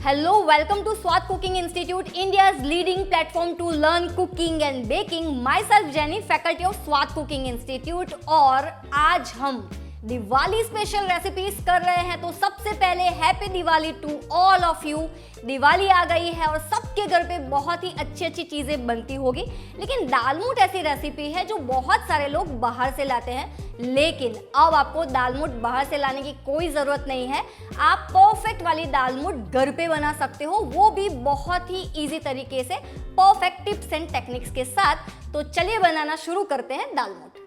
Hello, welcome to Swat Cooking Institute, India's leading platform to learn cooking and baking. Myself Jenny, faculty of Swat Cooking Institute, और आज हम Diwali special recipes कर रहे हैं। तो सबसे पहले happy Diwali to all of you. Diwali आ गई है और सबके घर पे बहुत ही अच्छी अच्छी चीज़ें बनती होगी, लेकिन दालमूट ऐसी रेसिपी है जो बहुत सारे लोग बाहर से लाते हैं। लेकिन अब आपको दालमूट बाहर से लाने की कोई ज़रूरत नहीं है। आप परफेक्ट वाली दालमूट घर पे बना सकते हो, वो भी बहुत ही ईजी तरीके से, परफेक्ट टिप्स एंड टेक्निक्स के साथ। तो चलिए बनाना शुरू करते हैं दालमूट।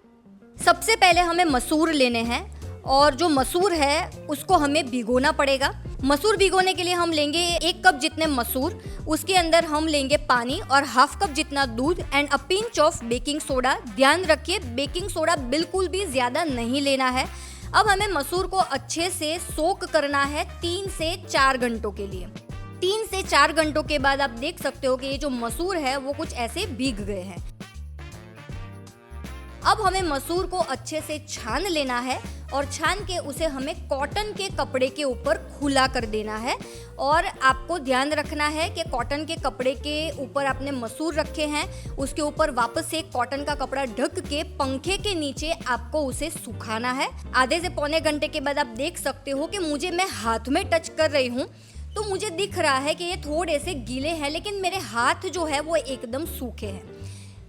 सबसे पहले हमें मसूर लेने हैं और जो मसूर है उसको हमें भिगोना पड़ेगा। मसूर भिगोने के लिए हम लेंगे 1 कप जितने मसूर, उसके अंदर हम लेंगे पानी और ½ कप जितना दूध and a pinch of baking soda. ध्यान रखिए बेकिंग सोडा बिल्कुल भी ज़्यादा नहीं लेना है। अब हमें मसूर को अच्छे से सोक करना है 3 से 4 घंटों के लिए। 3 से 4 घंटों के बाद आप देख सकते हो कि ये जो मसूर है वो कुछ ऐसे भीग गए हैं। अब हमें मसूर को अच्छे से छान लेना है और छान के उसे हमें कॉटन के कपड़े के ऊपर खुला कर देना है। और आपको ध्यान रखना है कि कॉटन के कपड़े के ऊपर आपने मसूर रखे हैं, उसके ऊपर वापस से कॉटन का कपड़ा ढक के पंखे के नीचे आपको उसे सुखाना है। आधे से पौने घंटे के बाद आप देख सकते हो कि मैं हाथ में टच कर रही हूँ तो मुझे दिख रहा है कि ये थोड़े से गीले हैं, लेकिन मेरे हाथ जो है वो एकदम सूखे हैं।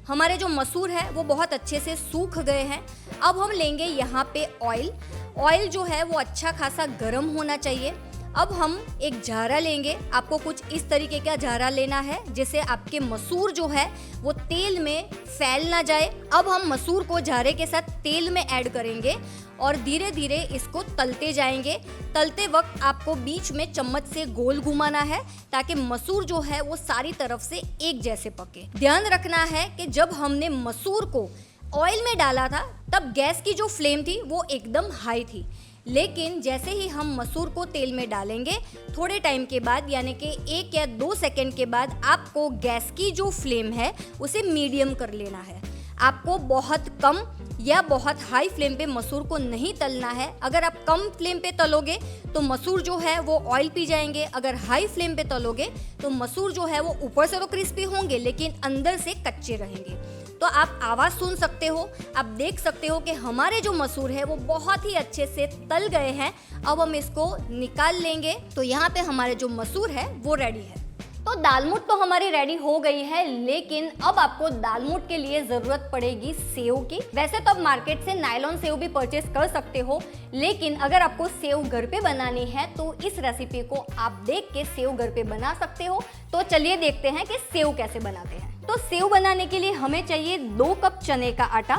हमारे जो मसूर है वो बहुत अच्छे से सूख गए हैं। अब हम लेंगे यहाँ पे ऑयल जो है वो अच्छा खासा गर्म होना चाहिए। अब हम एक झारा लेंगे, आपको कुछ इस तरीके का झारा लेना है जिससे आपके मसूर जो है वो तेल में फैल ना जाए। अब हम मसूर को झारे के साथ तेल में ऐड करेंगे और धीरे धीरे इसको तलते जाएंगे। तलते वक्त आपको बीच में चम्मच से गोल घुमाना है ताकि मसूर जो है वो सारी तरफ से एक जैसे पके। ध्यान रखना है कि जब हमने मसूर को ऑयल में डाला था तब गैस की जो फ्लेम थी वो एकदम हाई थी, लेकिन जैसे ही हम मसूर को तेल में डालेंगे थोड़े टाइम के बाद, यानी कि 1 या 2 सेकंड के बाद, आपको गैस की जो फ्लेम है उसे मीडियम कर लेना है। आपको बहुत कम या बहुत हाई फ्लेम पे मसूर को नहीं तलना है। अगर आप कम फ्लेम पे तलोगे तो मसूर जो है वो ऑयल पी जाएंगे। अगर हाई फ्लेम पे तलोगे तो मसूर जो है वो ऊपर से तो क्रिस्पी होंगे लेकिन अंदर से कच्चे रहेंगे। तो आप आवाज़ सुन सकते हो, आप देख सकते हो कि हमारे जो मसूर है वो बहुत ही अच्छे से तल गए हैं। अब हम इसको निकाल लेंगे। तो यहाँ पे हमारे जो मसूर है वो रेडी है। तो दालमूट तो हमारी रेडी हो गई है, लेकिन अब आपको दालमूट के लिए ज़रूरत पड़ेगी सेव की। वैसे तो आप मार्केट से नायलॉन सेव भी परचेस कर सकते हो, लेकिन अगर आपको सेव घर पे बनानी है तो इस रेसिपी को आप देख के सेव घर पे बना सकते हो। तो चलिए देखते हैं कि सेव कैसे बनाते हैं। तो सेव बनाने के लिए हमें चाहिए 2 कप चने का आटा,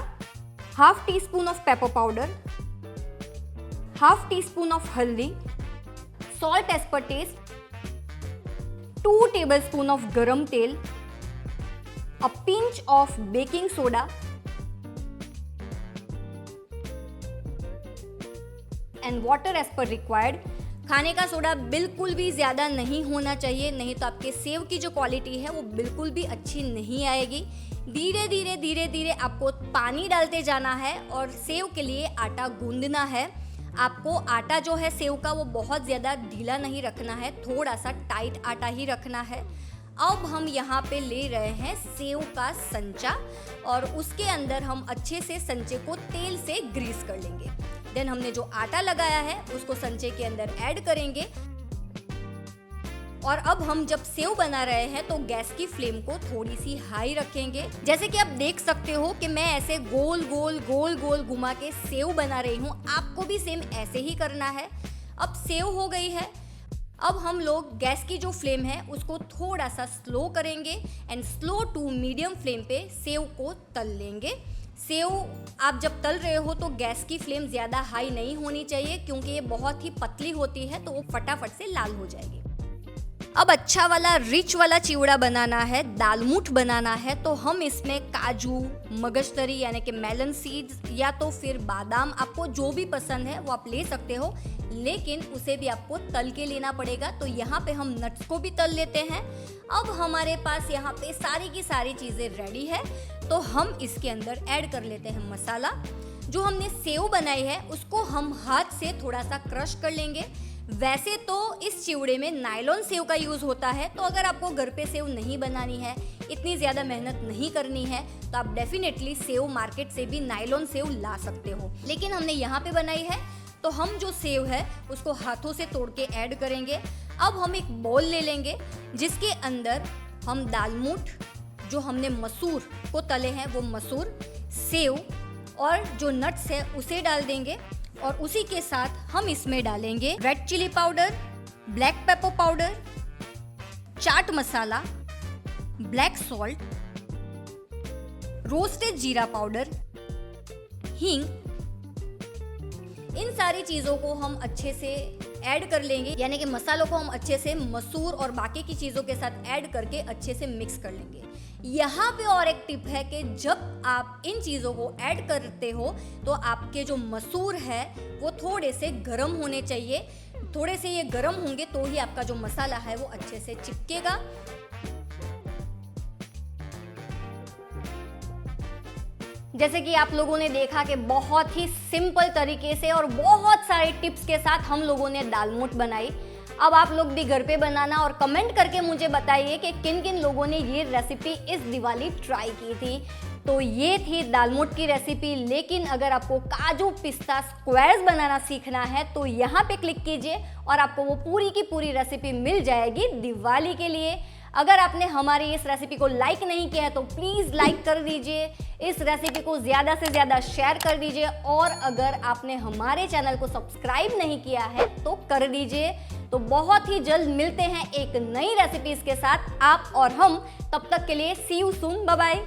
½ teaspoon of pepper powder, ½ teaspoon of haldi, salt as per taste, 2 tablespoon of garam tel, a pinch of baking soda and water as per required। खाने का सोडा बिल्कुल भी ज़्यादा नहीं होना चाहिए, नहीं तो आपके सेव की जो क्वालिटी है वो बिल्कुल भी अच्छी नहीं आएगी। धीरे धीरे आपको पानी डालते जाना है और सेव के लिए आटा गूंदना है। आपको आटा जो है सेव का वो बहुत ज़्यादा ढीला नहीं रखना है, थोड़ा सा टाइट आटा ही रखना है। अब हम यहाँ पे ले रहे हैं सेव का संचा और उसके अंदर हम अच्छे से संचे को तेल से ग्रीस कर लेंगे। देन हमने जो आटा लगाया है उसको संचे के अंदर ऐड करेंगे। और अब हम जब सेव बना रहे हैं तो गैस की फ्लेम को थोड़ी सी हाई रखेंगे। जैसे कि आप देख सकते हो कि मैं ऐसे गोल गोल घुमा के सेव बना रही हूँ, आपको भी सेम ऐसे ही करना है। अब सेव हो गई है। अब हम लोग गैस की जो फ्लेम है उसको थोड़ा सा स्लो करेंगे and slow to medium flame पे सेव को तल लेंगे। सेव आप जब तल रहे हो तो गैस की फ्लेम ज़्यादा हाई नहीं होनी चाहिए, क्योंकि ये बहुत ही पतली होती है तो वो फटाफट से लाल हो जाएगी। अब अच्छा वाला रिच वाला चिवड़ा बनाना है, दालमूट बनाना है, तो हम इसमें काजू, मगजतरी यानी कि मेलन सीड्स या तो फिर बादाम, आपको जो भी पसंद है वो आप ले सकते हो, लेकिन उसे भी आपको तल के लेना पड़ेगा। तो यहाँ पे हम नट्स को भी तल लेते हैं। अब हमारे पास यहाँ पे सारी की सारी चीज़ें रेडी है, तो हम इसके अंदर ऐड कर लेते हैं मसाला। जो हमने सेव बनाई है उसको हम हाथ से थोड़ा सा क्रश कर लेंगे। वैसे तो इस चिवड़े में नायलॉन सेव का यूज़ होता है, तो अगर आपको घर पे सेव नहीं बनानी है, इतनी ज़्यादा मेहनत नहीं करनी है, तो आप डेफिनेटली सेव मार्केट से भी नायलॉन सेव ला सकते हो। लेकिन हमने यहाँ पे बनाई है, तो हम जो सेव है उसको हाथों से तोड़ के ऐड करेंगे। अब हम एक बोल ले लेंगे जिसके अंदर हम दालमूट, जो हमने मसूर को तले हैं वो मसूर, सेव और जो नट्स है उसे डाल देंगे। और उसी के साथ हम इसमें डालेंगे red chili powder, black pepper powder, chaat masala, black salt, roasted जीरा पाउडर, हींग। इन सारी चीज़ों को हम अच्छे से ऐड कर लेंगे, यानी कि मसालों को हम अच्छे से मसूर और बाकी की चीज़ों के साथ ऐड करके अच्छे से मिक्स कर लेंगे। यहाँ पे और एक टिप है कि जब आप इन चीज़ों को ऐड करते हो तो आपके जो मसूर है वो थोड़े से गर्म होने चाहिए। थोड़े से ये गर्म होंगे तो ही आपका जो मसाला है वो अच्छे से चिपकेगा। जैसे कि आप लोगों ने देखा कि बहुत ही सिंपल तरीके से और बहुत सारे टिप्स के साथ हम लोगों ने दालमोट बनाई। अब आप लोग भी घर पे बनाना और कमेंट करके मुझे बताइए कि किन किन लोगों ने ये रेसिपी इस दिवाली ट्राई की थी। तो ये थी दालमोट की रेसिपी। लेकिन अगर आपको काजू पिस्ता स्क्वायर्स बनाना सीखना है तो यहाँ पे क्लिक कीजिए और आपको वो पूरी की पूरी रेसिपी मिल जाएगी दिवाली के लिए। अगर आपने हमारी इस रेसिपी को लाइक नहीं किया है तो प्लीज़ लाइक कर दीजिए, इस रेसिपी को ज़्यादा से ज़्यादा शेयर कर दीजिए और अगर आपने हमारे चैनल को सब्सक्राइब नहीं किया है तो कर दीजिए। तो बहुत ही जल्द मिलते हैं एक नई रेसिपीज़ के साथ आप और हम। तब तक के लिए सी यू सून, बाय बाय।